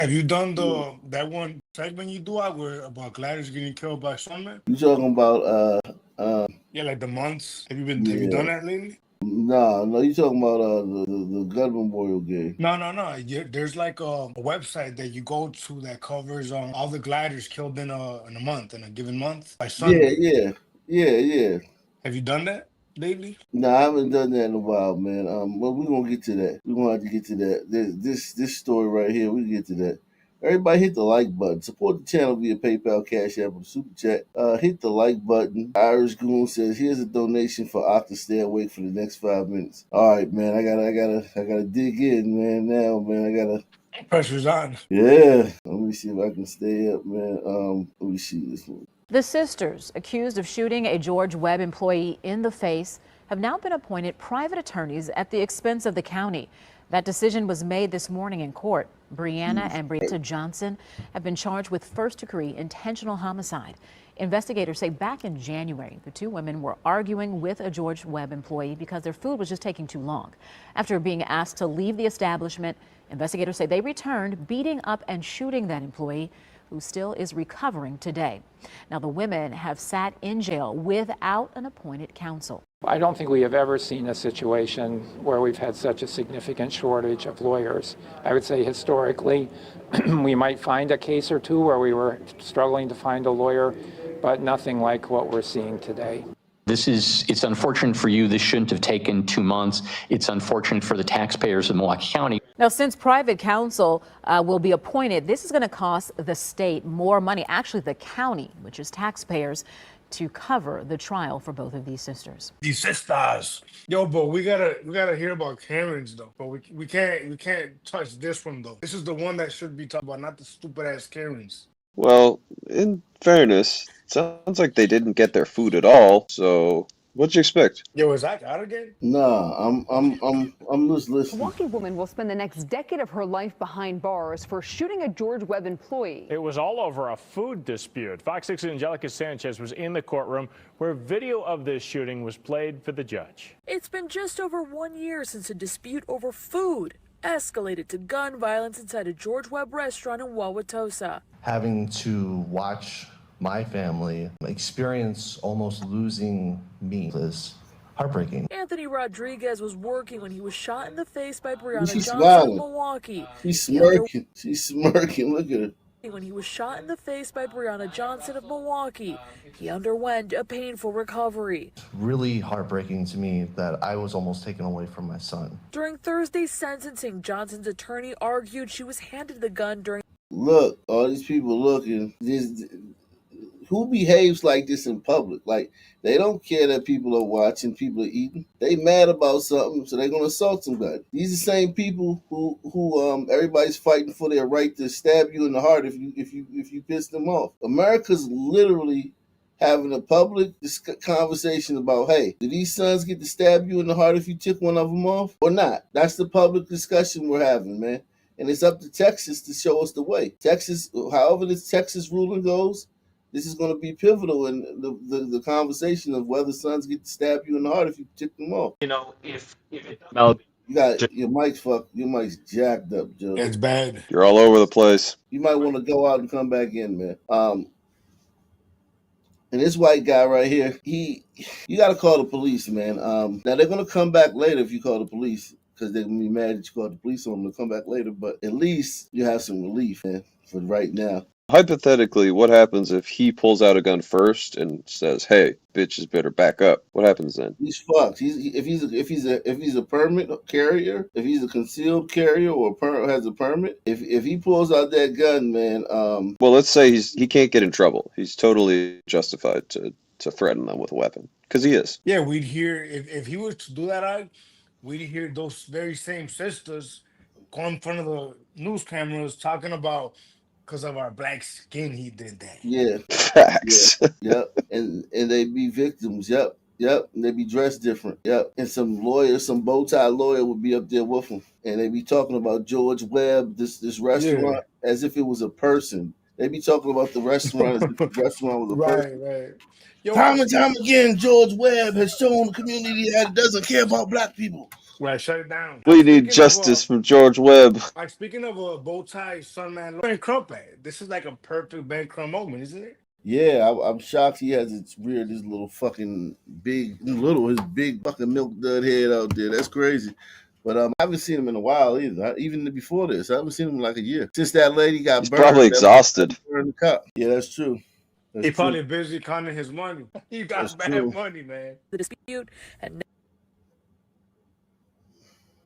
Have you done Yeah. that one segment you do out where about gliders getting killed by stuntmen? You talking about Yeah, like the months. Have you yeah. done that lately? Nah, no, you talking about the gun memorial game. No, no, no. There's like a website that you go to that covers all the gliders killed in a given month by Yeah, stuntmen. yeah, yeah. Have you done that lately? No, I haven't done that in a while, man. But we're gonna get to that. We're gonna have to get to that. This story right here, we get to that. Everybody hit the like button. Support the channel via PayPal, Cash App, or Super Chat. Hit the like button. Irish Goon says, "Here's a donation for Octa. Stay awake for the next 5 minutes." All right, man. I gotta dig in, man. Now, man, I gotta. Pressure's on. Yeah. Let me see if I can stay up, man. Let me see this one. The sisters accused of shooting a George Webb employee in the face have now been appointed private attorneys at the expense of the county. That decision was made this morning in court. Brianna and Brianna Johnson have been charged with first-degree intentional homicide. Investigators say back in January, the two women were arguing with a George Webb employee because their food was just taking too long. After being asked to leave the establishment, investigators say they returned, beating up and shooting that employee, who still is recovering today. Now, the women have sat in jail without an appointed counsel. I don't think we have ever seen a situation where we've had such a significant shortage of lawyers. I would say historically, we might find a case or two where we were struggling to find a lawyer, but nothing like what we're seeing today. It's unfortunate for you. This shouldn't have taken 2 months. It's unfortunate for the taxpayers of Milwaukee County. Now, since private counsel will be appointed, this is going to cost the state more money, actually the county, which is taxpayers, to cover the trial for both of these sisters. These sisters. Yo, but we gotta hear about Karen's though. But we can't touch this one though. This is the one that should be talked about, not the stupid ass Karen's. Well, in fairness, it sounds like they didn't get their food at all. So, what'd you expect? Yo, is that out again? Nah, I'm just A listening. Milwaukee woman will spend the next decade of her life behind bars for shooting a George Webb employee. It was all over a food dispute. Fox 6's Angelica Sanchez was in the courtroom where video of this shooting was played for the judge. It's been just over 1 year since a dispute over food escalated to gun violence inside a George Webb restaurant in Wauwatosa. Having to watch my family experience almost losing me is heartbreaking. Anthony Rodriguez was working when he was shot in the face by Brianna She's Johnson smiling. of Milwaukee. She's smirking. She's smirking. Look at her. When he was shot in the face by Brianna Johnson of Milwaukee, he underwent a painful recovery. It's really heartbreaking to me that I was almost taken away from my son. During Thursday's sentencing, Johnson's attorney argued she was handed the gun during. Look, all these people looking. Who behaves like this in public? Like, they don't care that people are watching, people are eating. They mad about something, so they're gonna assault somebody. These are the same people who everybody's fighting for their right to stab you in the heart if you piss them off. America's literally having a public conversation about, hey, do these sons get to stab you in the heart if you took one of them off or not? That's the public discussion we're having, man. And it's up to Texas to show us the way. Texas, however this Texas ruling goes, this is going to be pivotal in the conversation of whether sons get to stab you in the heart if you tick them off. You know, if it's about You got your mic's jacked up, Joe. It's bad. You're all over the place. You might want to go out and come back in, man. And this white guy right here, you got to call the police, man. Now they're going to come back later if you call the police because they're going to be mad that you called the police on them. They'll come back later, but at least you have some relief, man, for right now. Hypothetically, what happens if he pulls out a gun first and says, "Hey, bitches better back up"? What happens then? He's fucked. If he's a permit carrier, if he's a concealed carrier or has a permit, if he pulls out that gun, man. Well, let's say he can't get in trouble. He's totally justified to threaten them with a weapon because he is. Yeah, we'd hear if he was to do that, we'd hear those very same sisters go in front of the news cameras talking about because of our black skin he did that. Yeah. Facts. Yeah. Yep. And they be victims. Yep. And they be dressed different. Yep. And some bow tie lawyer would be up there with them. And they be talking about George Webb, this restaurant, as if it was a person. They be talking about the restaurant as if the restaurant was a person. Right. Yo, Time and time again, George Webb has shown the community that it doesn't care about black people. Right, shut it down. We need justice from George Webb. Speaking of a bow tie, son, man, Ben Crump. This is like a perfect Ben Crump moment, isn't it? Yeah, I'm shocked he has his little fucking his big fucking milk dud head out there. That's crazy. But I haven't seen him in a while either. Even before this, I haven't seen him in like a year since that lady got He's burned. probably exhausted. Burned the cop. Yeah, that's true. That's He true. probably busy counting his money. He got bad money, man. The dispute and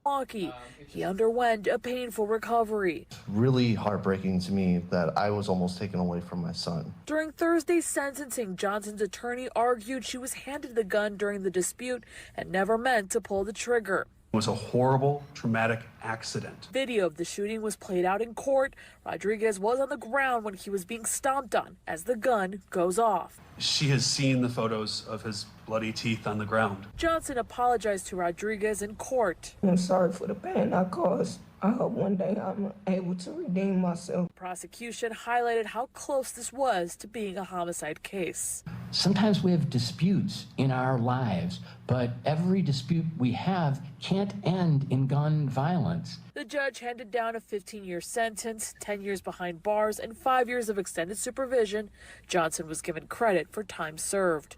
Milwaukee. He underwent a painful recovery. Really heartbreaking to me that I was almost taken away from my son. During Thursday's sentencing, Johnson's attorney argued she was handed the gun during the dispute and never meant to pull the trigger. It was a horrible, traumatic accident. Video of the shooting was played out in court. Rodriguez was on the ground when he was being stomped on as the gun goes off. She has seen the photos of his bloody teeth on the ground. Johnson apologized to Rodriguez in court. I'm sorry for the pain I caused. I hope one day I'm able to redeem myself. Prosecution highlighted how close this was to being a homicide case. Sometimes we have disputes in our lives, but every dispute we have can't end in gun violence. The judge handed down a 15-year sentence, 10 years behind bars, and 5 years of extended supervision. Johnson was given credit for time served.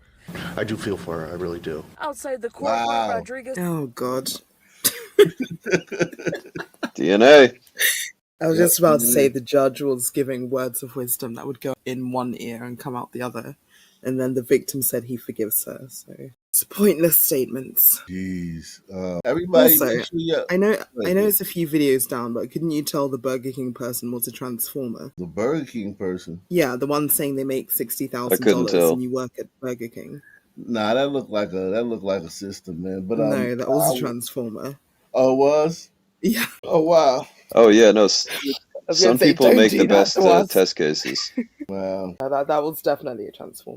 I do feel for her, I really do. Outside the courtroom, Rodriguez. Oh, God. DNA. I was just about to say the judge was giving words of wisdom that would go in one ear and come out the other. And then the victim said he forgives her. So it's pointless statements. Jeez. Everybody. Also, I know it's a few videos down, but couldn't you tell the Burger King person was a transformer? The Burger King person? Yeah, the one saying they make $60,000 and you work at Burger King. Nah, that looked like a system, man. But no, that was a transformer. Oh, it was? Yeah. Oh, wow. Oh yeah, no. Some people make the best test cases. Wow. That was definitely a transformer.